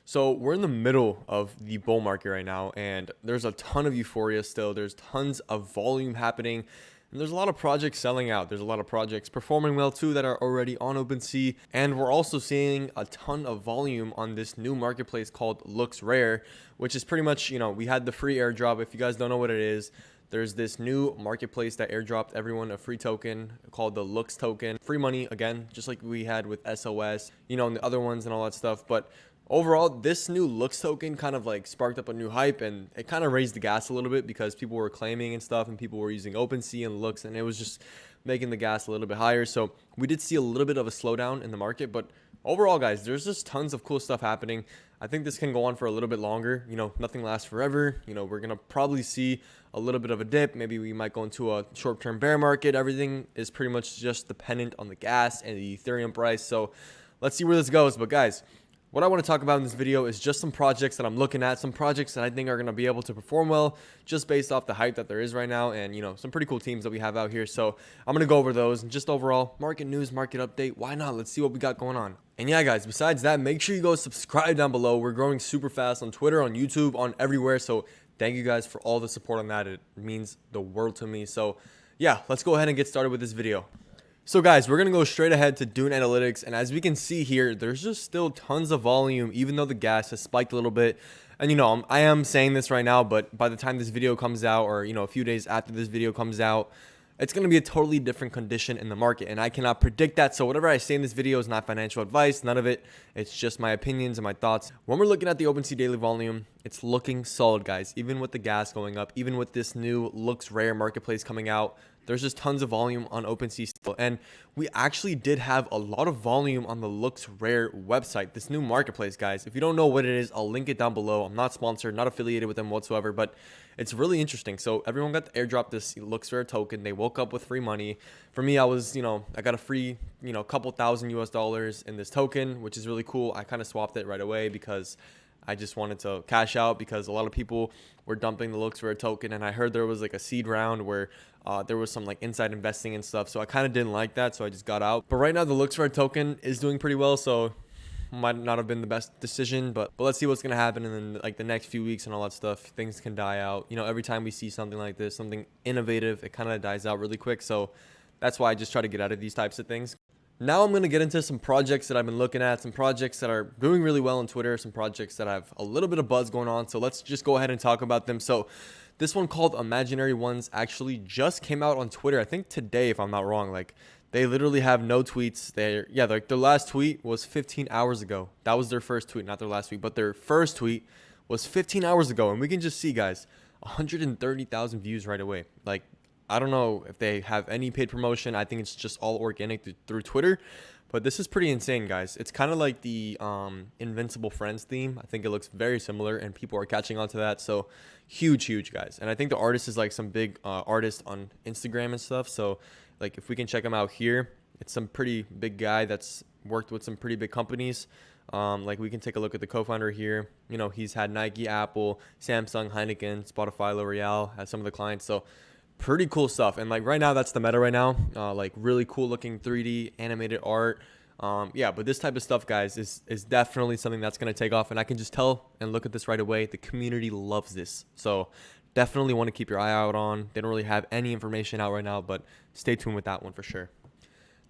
So we're in the middle of the bull market right now, and there's a ton of euphoria still. There's tons of volume happening, and there's a lot of projects selling out. There's a lot of projects performing well too that are already on OpenSea, and we're also seeing a ton of volume on this new marketplace called Looks Rare, which is pretty much, we had the free airdrop. If you guys don't know what it is, there's this new marketplace that airdropped everyone a free token called the Looks token. Free money, again, just like we had with SOS, and the other ones and all that stuff. But overall, this new Looks token kind of like sparked up a new hype, and it kind of raised the gas a little bit because people were claiming and stuff, and people were using OpenSea and Looks, and it was just making the gas a little bit higher. So we did see a little bit of a slowdown in the market, but overall, guys, there's just tons of cool stuff happening. I think this can go on for a little bit longer. Nothing lasts forever. We're going to probably see a little bit of a dip. Maybe we might go into a short-term bear market. Everything is pretty much just dependent on the gas and the Ethereum price. So let's see where this goes. But guys, what I want to talk about in this video is just some projects that I'm looking at, some projects that I think are going to be able to perform well just based off the hype that there is right now, and some pretty cool teams that we have out here. So I'm going to go over those and just overall market news, market update. Why not? Let's see what we got going on. And yeah, guys, besides that, make sure you go subscribe down below. We're growing super fast on Twitter, on YouTube, on everywhere. So thank you guys for all the support on that. It means the world to me. So yeah, let's go ahead and get started with this video. So guys, we're going to go straight ahead to Dune Analytics, and as we can see here, there's just still tons of volume, even though the gas has spiked a little bit. And I am saying this right now, but by the time this video comes out, or a few days after this video comes out, it's going to be a totally different condition in the market, and I cannot predict that. So whatever I say in this video is not financial advice, none of it. It's just my opinions and my thoughts. When we're looking at the OpenSea daily volume, it's looking solid, guys. Even with the gas going up, even with this new Looks Rare marketplace coming out, there's just tons of volume on OpenSea still. And we actually did have a lot of volume on the Looks Rare website, this new marketplace, guys. If you don't know what it is, I'll link it down below. I'm not sponsored, not affiliated with them whatsoever, but it's really interesting. So everyone got the airdrop this Looks Rare token. They woke up with free money. For me, I was, I got a free, couple thousand US dollars in this token, which is really cool. I kind of swapped it right away because I just wanted to cash out, because a lot of people were dumping the Looks Rare token, and I heard there was like a seed round where there was some like inside investing and stuff. So I kind of didn't like that, so I just got out. But right now the Looks Rare token is doing pretty well, so might not have been the best decision, but let's see what's gonna happen in like the next few weeks and all that stuff. Things can die out. Every time we see something like this, something innovative, it kind of dies out really quick. So that's why I just try to get out of these types of things. Now I'm going to get into some projects that I've been looking at, some projects that are doing really well on Twitter, some projects that have a little bit of buzz going on. So let's just go ahead and talk about them. So this one called Imaginary Ones actually just came out on Twitter, I think today, if I'm not wrong. Like, they literally have no tweets. Like their last tweet was 15 hours ago. That was their first tweet, not their last tweet, but their first tweet was 15 hours ago. And we can just see, guys, 130,000 views right away. Like, I don't know if they have any paid promotion. I think it's just all organic through Twitter. But this is pretty insane, guys. It's kind of like the Invincible Friends theme. I think it looks very similar, and people are catching on to that. So huge, guys. And I think the artist is like some big artist on Instagram and stuff. So like if we can check him out here, it's some pretty big guy that's worked with some pretty big companies. Like we can take a look at the co-founder here. He's had Nike, Apple, Samsung, Heineken, Spotify, L'Oreal as some of the clients. So pretty cool stuff. And like right now, that's the meta right now. Like really cool looking 3D animated art. Yeah, but this type of stuff, guys, is definitely something that's going to take off. And I can just tell and look at this right away. The community loves this. So definitely want to keep your eye out on. They don't really have any information out right now, but stay tuned with that one for sure.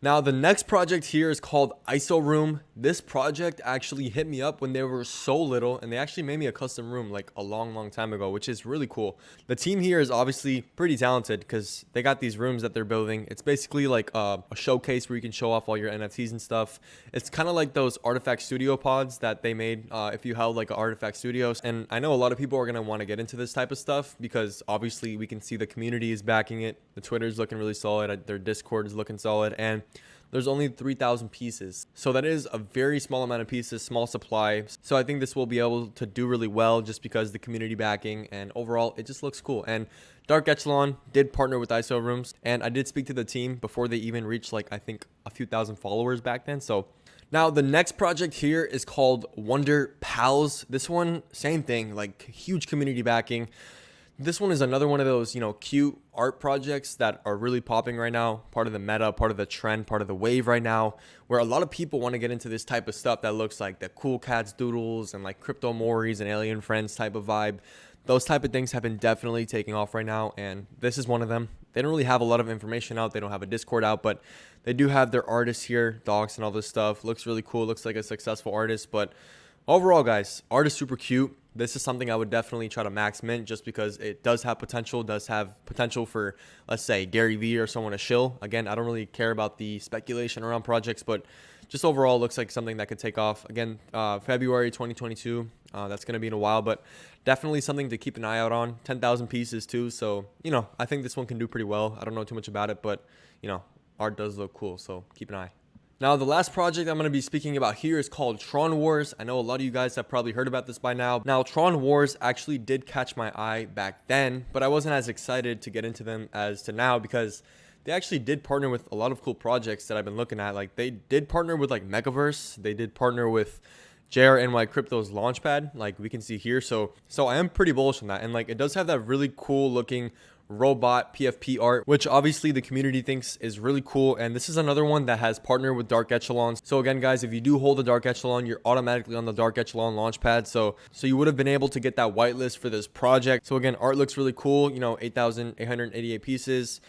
Now, the next project here is called IsoRoom. This project actually hit me up when they were so little, and they actually made me a custom room like a long time ago, which is really cool. The team here is obviously pretty talented because they got these rooms that they're building. It's basically like a showcase where you can show off all your NFTs and stuff. It's kind of like those Artifact Studio pods that they made if you held like an Artifact Studios. And I know a lot of people are going to want to get into this type of stuff because obviously we can see the community is backing it. The Twitter is looking really solid. Their Discord is looking solid. And there's only 3,000 pieces. So that is a very small amount of pieces, small supply. So I think this will be able to do really well just because the community backing, and overall it just looks cool. And Dark Echelon did partner with IsoRooms, and I did speak to the team before they even reached like I think a few thousand followers back then. So now the next project here is called WonderPals. This one, same thing, like huge community backing. This one is another one of those, cute art projects that are really popping right now. Part of the meta, part of the trend, part of the wave right now, where a lot of people want to get into this type of stuff that looks like the cool cats doodles and like crypto moris and alien friends type of vibe. Those type of things have been definitely taking off right now, and this is one of them. They don't really have a lot of information out. They don't have a Discord out, but they do have their artists here, docs and all this stuff. Looks really cool. Looks like a successful artist, but overall, guys, art is super cute. This is something I would definitely try to max mint just because it does have potential for, let's say, Gary Vee or someone to shill. Again, I don't really care about the speculation around projects, but just overall looks like something that could take off. Again, February 2022, that's going to be in a while, but definitely something to keep an eye out on. 10,000 pieces too, so, I think this one can do pretty well. I don't know too much about it, but, art does look cool, so keep an eye. Now, the last project I'm going to be speaking about here is called Tron Wars. I know a lot of you guys have probably heard about this by now. Now, Tron Wars actually did catch my eye back then, but I wasn't as excited to get into them as to now because they actually did partner with a lot of cool projects that I've been looking at. Like, they did partner with like Metaverse. They did partner with JRNY Crypto's Launchpad, like we can see here. So I am pretty bullish on that. And like, it does have that really cool looking robot PFP art, which obviously the community thinks is really cool. And this is another one that has partnered with Dark Echelon. So again, guys, if you do hold a Dark Echelon, you're automatically on the Dark Echelon Launchpad. So you would have been able to get that whitelist for this project. So again, art looks really cool. 8,888 pieces.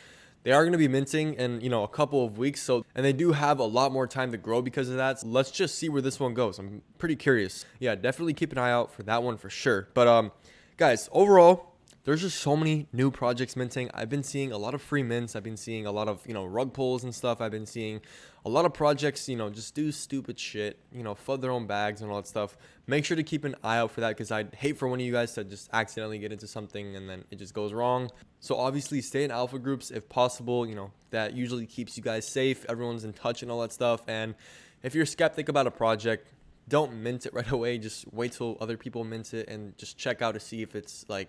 They are going to be minting in, a couple of weeks. And they do have a lot more time to grow because of that. So let's just see where this one goes. I'm pretty curious. Yeah, definitely keep an eye out for that one for sure. But guys, overall, there's just so many new projects minting. I've been seeing a lot of free mints. I've been seeing a lot of, rug pulls and stuff. I've been seeing a lot of projects, just do stupid shit, flood their own bags and all that stuff. Make sure to keep an eye out for that because I'd hate for one of you guys to just accidentally get into something and then it just goes wrong. So obviously stay in alpha groups if possible. That usually keeps you guys safe. Everyone's in touch and all that stuff. And if you're skeptic about a project, don't mint it right away. Just wait till other people mint it and just check out to see if it's like,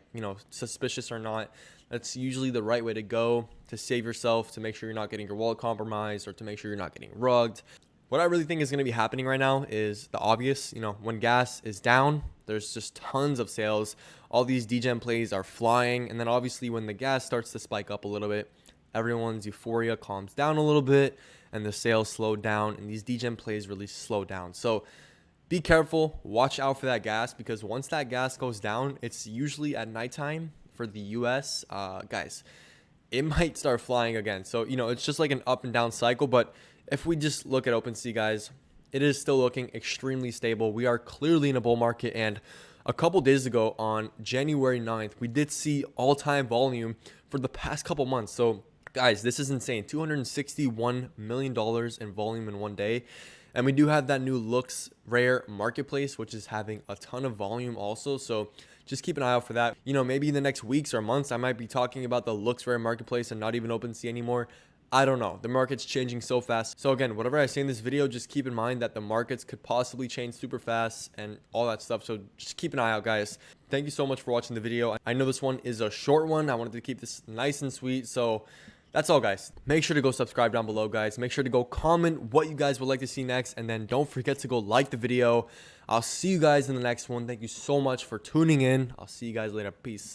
suspicious or not. That's usually the right way to go to save yourself, to make sure you're not getting your wallet compromised or to make sure you're not getting rugged. What I really think is going to be happening right now is the obvious. When gas is down, there's just tons of sales. All these degen plays are flying. And then obviously when the gas starts to spike up a little bit, everyone's euphoria calms down a little bit and the sales slow down and these degen plays really slow down. So be careful, watch out for that gas because once that gas goes down, it's usually at nighttime for the US, guys, it might start flying again. So, it's just like an up and down cycle. But if we just look at OpenSea, guys, it is still looking extremely stable. We are clearly in a bull market. And a couple days ago on January 9th, we did see all-time volume for the past couple months. So, guys, this is insane. $261 million in volume in one day. And we do have that new Looks Rare marketplace, which is having a ton of volume also. So just keep an eye out for that. Maybe in the next weeks or months, I might be talking about the Looks Rare marketplace and not even OpenSea anymore. I don't know. The market's changing so fast. So again, whatever I say in this video, just keep in mind that the markets could possibly change super fast and all that stuff. So just keep an eye out, guys. Thank you so much for watching the video. I know this one is a short one. I wanted to keep this nice and sweet. So that's all, guys. Make sure to go subscribe down below, guys. Make sure to go comment what you guys would like to see next. And then don't forget to go like the video. I'll see you guys in the next one. Thank you so much for tuning in. I'll see you guys later. Peace.